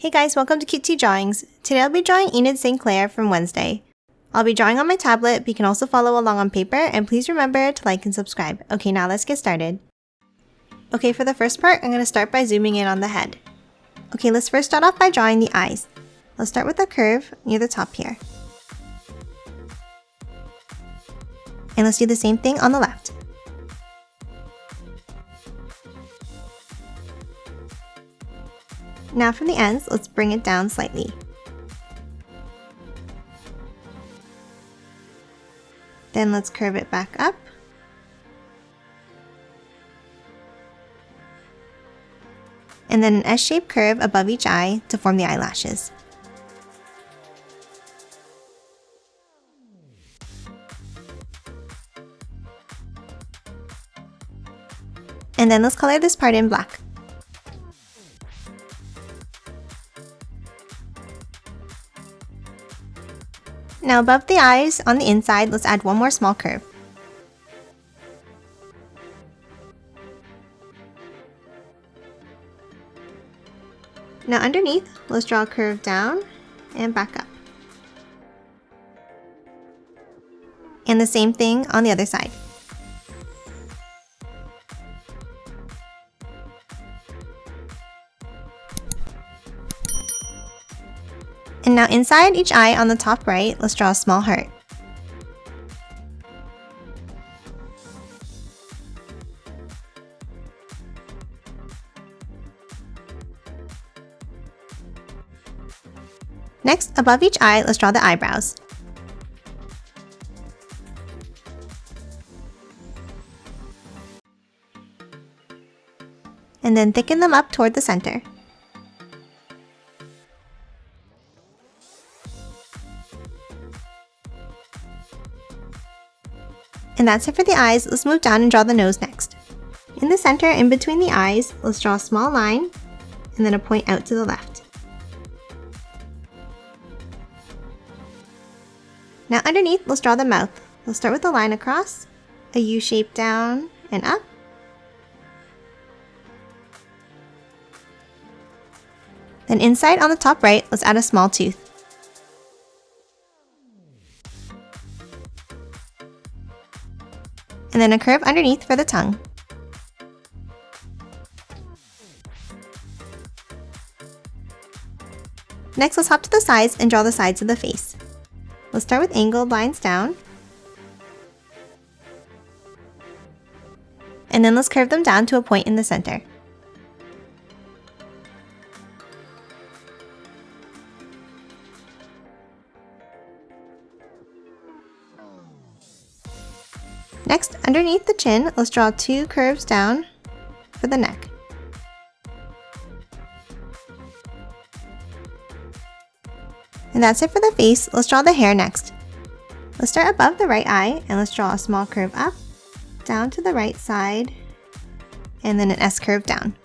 Hey guys, welcome to Cutesy Drawings. Today I'll be drawing Enid Sinclair from Wednesday. I'll be drawing on my tablet, but you can also follow along on paper, and please remember to like and subscribe. Okay, now let's get started. Okay, for the first part, I'm going to start by zooming in on the head. Okay, let's first start off by drawing the eyes. Let's start with a curve near the top here. And let's do the same thing on the left. Now from the ends, let's bring it down slightly. Then let's curve it back up. And then an S-shaped curve above each eye to form the eyelashes. And then let's color this part in black. Now above the eyes, on the inside, let's add one more small curve. Now underneath, let's draw a curve down and back up. And the same thing on the other side. And now inside each eye on the top right, let's draw a small heart. Next, above each eye, let's draw the eyebrows. And then thicken them up toward the center. And that's it for the eyes. Let's move down and draw the nose next. In the center, in between the eyes, let's draw a small line and then a point out to the left. Now underneath, let's draw the mouth. We'll start with a line across, a U shape down and up. Then inside on the top right, let's add a small tooth. And then a curve underneath for the tongue. Next, let's hop to the sides and draw the sides of the face. Let's start with angled lines down. And then let's curve them down to a point in the center. Next, underneath the chin, let's draw two curves down for the neck. And that's it for the face. Let's draw the hair next. Let's start above the right eye and let's draw a small curve up, down to the right side, and then an S curve down.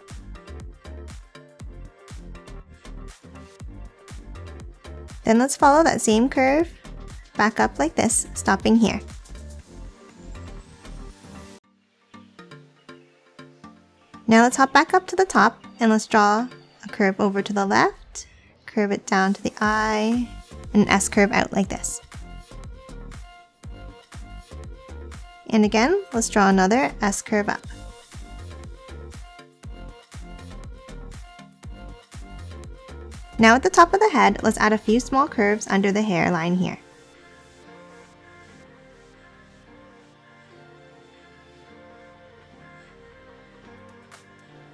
Then let's follow that same curve back up like this, stopping here. Now let's hop back up to the top and let's draw a curve over to the left, curve it down to the eye, and an S curve out like this. And again, let's draw another S curve up. Now at the top of the head, let's add a few small curves under the hairline here.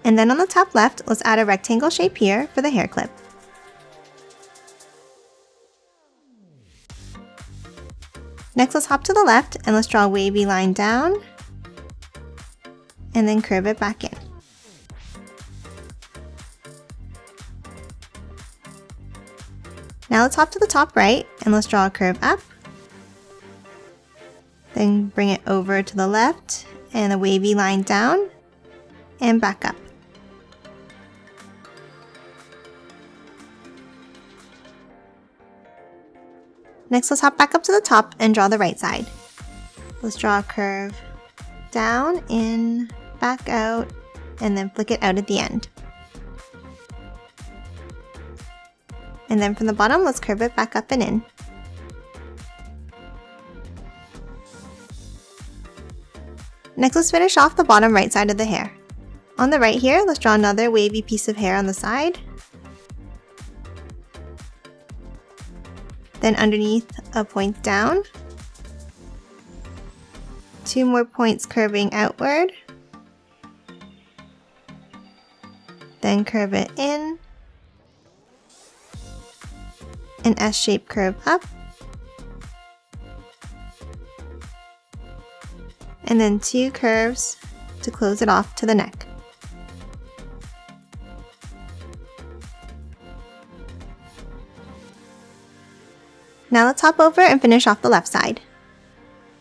And then on the top left, let's add a rectangle shape here for the hair clip. Next, let's hop to the left and let's draw a wavy line down and then curve it back in. Now let's hop to the top right and let's draw a curve up. Then bring it over to the left and a wavy line down and back up. Next, let's hop back up to the top and draw the right side. Let's draw a curve down, in, back out, and then flick it out at the end. And then from the bottom, let's curve it back up and in. Next, let's finish off the bottom right side of the hair. On the right here, let's draw another wavy piece of hair on the side. Then underneath, a point down. 2 more points curving outward. Then curve it in. An S-shaped curve up. And then 2 curves to close it off to the neck. Now let's hop over and finish off the left side.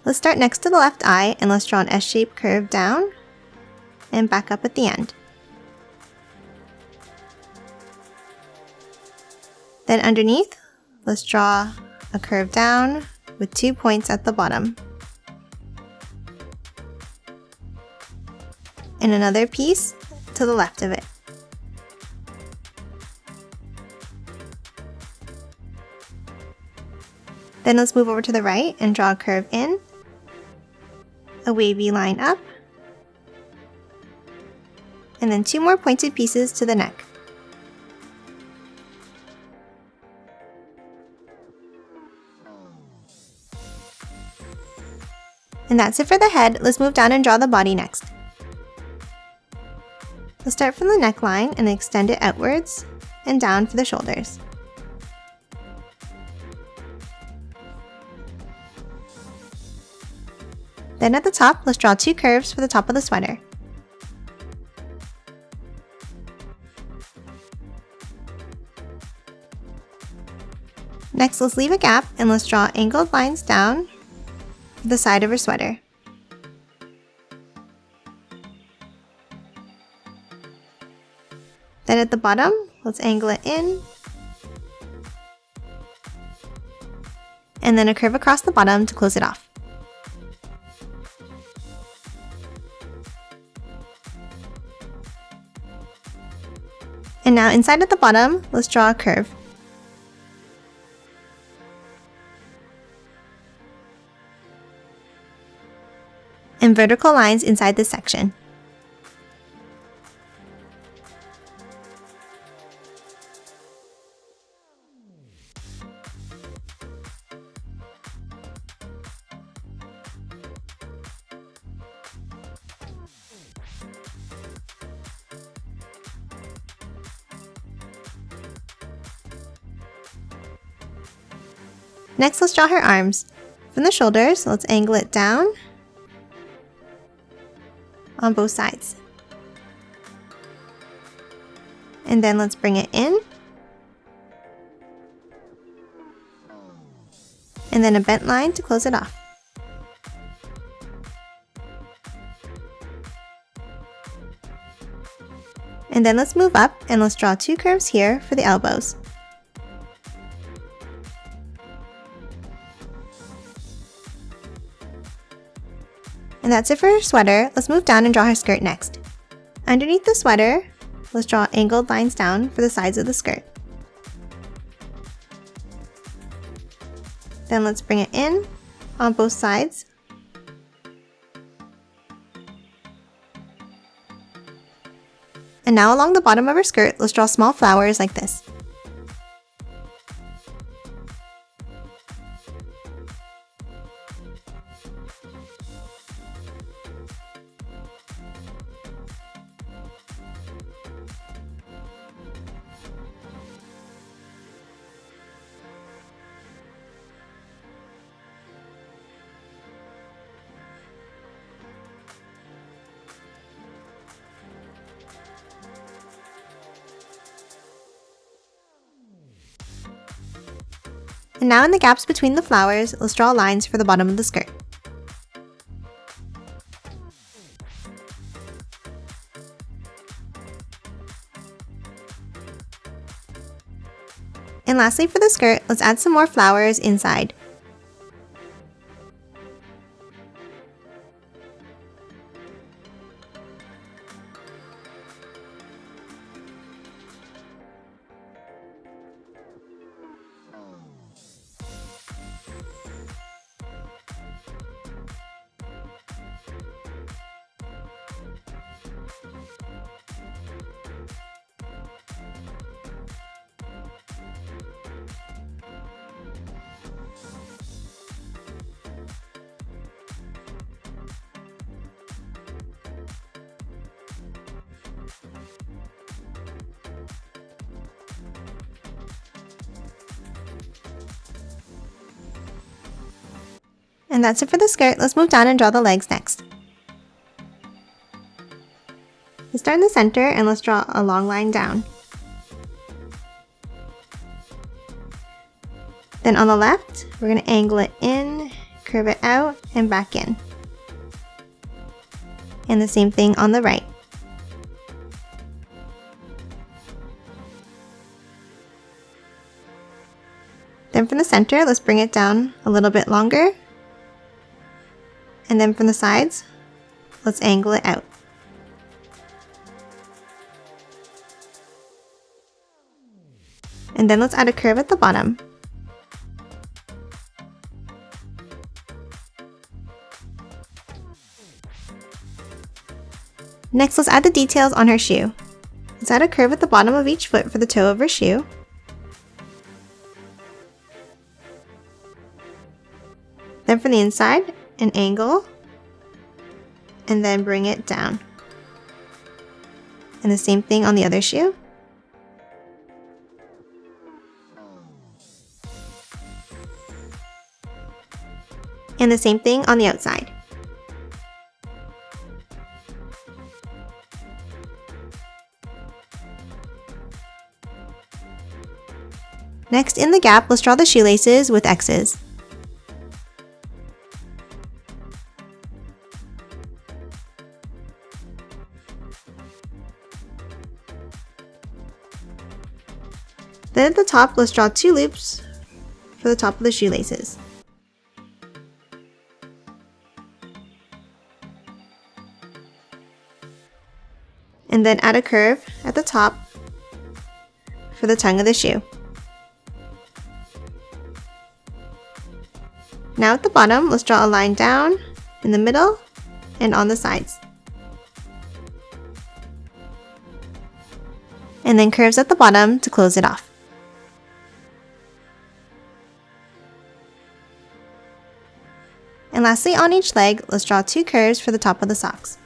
Let's start next to the left eye and let's draw an S-shaped curve down and back up at the end. Then underneath, let's draw a curve down with 2 points at the bottom. And another piece to the left of it. Then let's move over to the right and draw a curve in, a wavy line up, and then 2 more pointed pieces to the neck. And that's it for the head. Let's move down and draw the body next. Let's start from the neckline and extend it outwards and down for the shoulders. Then at the top, let's draw 2 curves for the top of the sweater. Next, let's leave a gap and let's draw angled lines down for the side of her sweater. Then at the bottom, let's angle it in, and then a curve across the bottom to close it off. And now inside at the bottom, let's draw a curve. And vertical lines inside this section. Next, let's draw her arms. From the shoulders, let's angle it down on both sides. And then let's bring it in. And then a bent line to close it off. And then let's move up and let's draw 2 curves here for the elbows. And that's it for her sweater. Let's move down and draw her skirt next. Underneath the sweater, let's draw angled lines down for the sides of the skirt. Then let's bring it in on both sides. And now along the bottom of her skirt, let's draw small flowers like this. And now in the gaps between the flowers, let's draw lines for the bottom of the skirt. And lastly for the skirt, let's add some more flowers inside. And that's it for the skirt. Let's move down and draw the legs next. Let's start in the center and let's draw a long line down. Then on the left, we're going to angle it in, curve it out, and back in. And the same thing on the right. Then from the center, let's bring it down a little bit longer. And then from the sides, let's angle it out. And then let's add a curve at the bottom. Next, let's add the details on her shoe. Let's add a curve at the bottom of each foot for the toe of her shoe. Then from the inside, an angle, and then bring it down. And the same thing on the other shoe. And the same thing on the outside. Next, in the gap, let's draw the shoelaces with X's. Then at the top, let's draw 2 loops for the top of the shoelaces. And then add a curve at the top for the tongue of the shoe. Now at the bottom, let's draw a line down in the middle and on the sides. And then curves at the bottom to close it off. And lastly, on each leg, let's draw 2 curves for the top of the socks.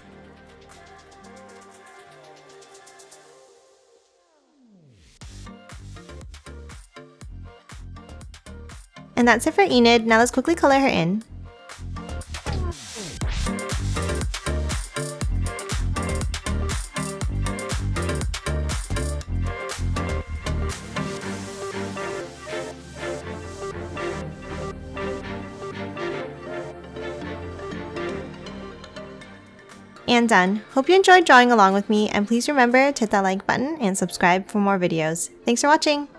And that's it for Enid. Now let's quickly color her in. And done. Hope you enjoyed drawing along with me, and please remember to hit that like button and subscribe for more videos. Thanks for watching!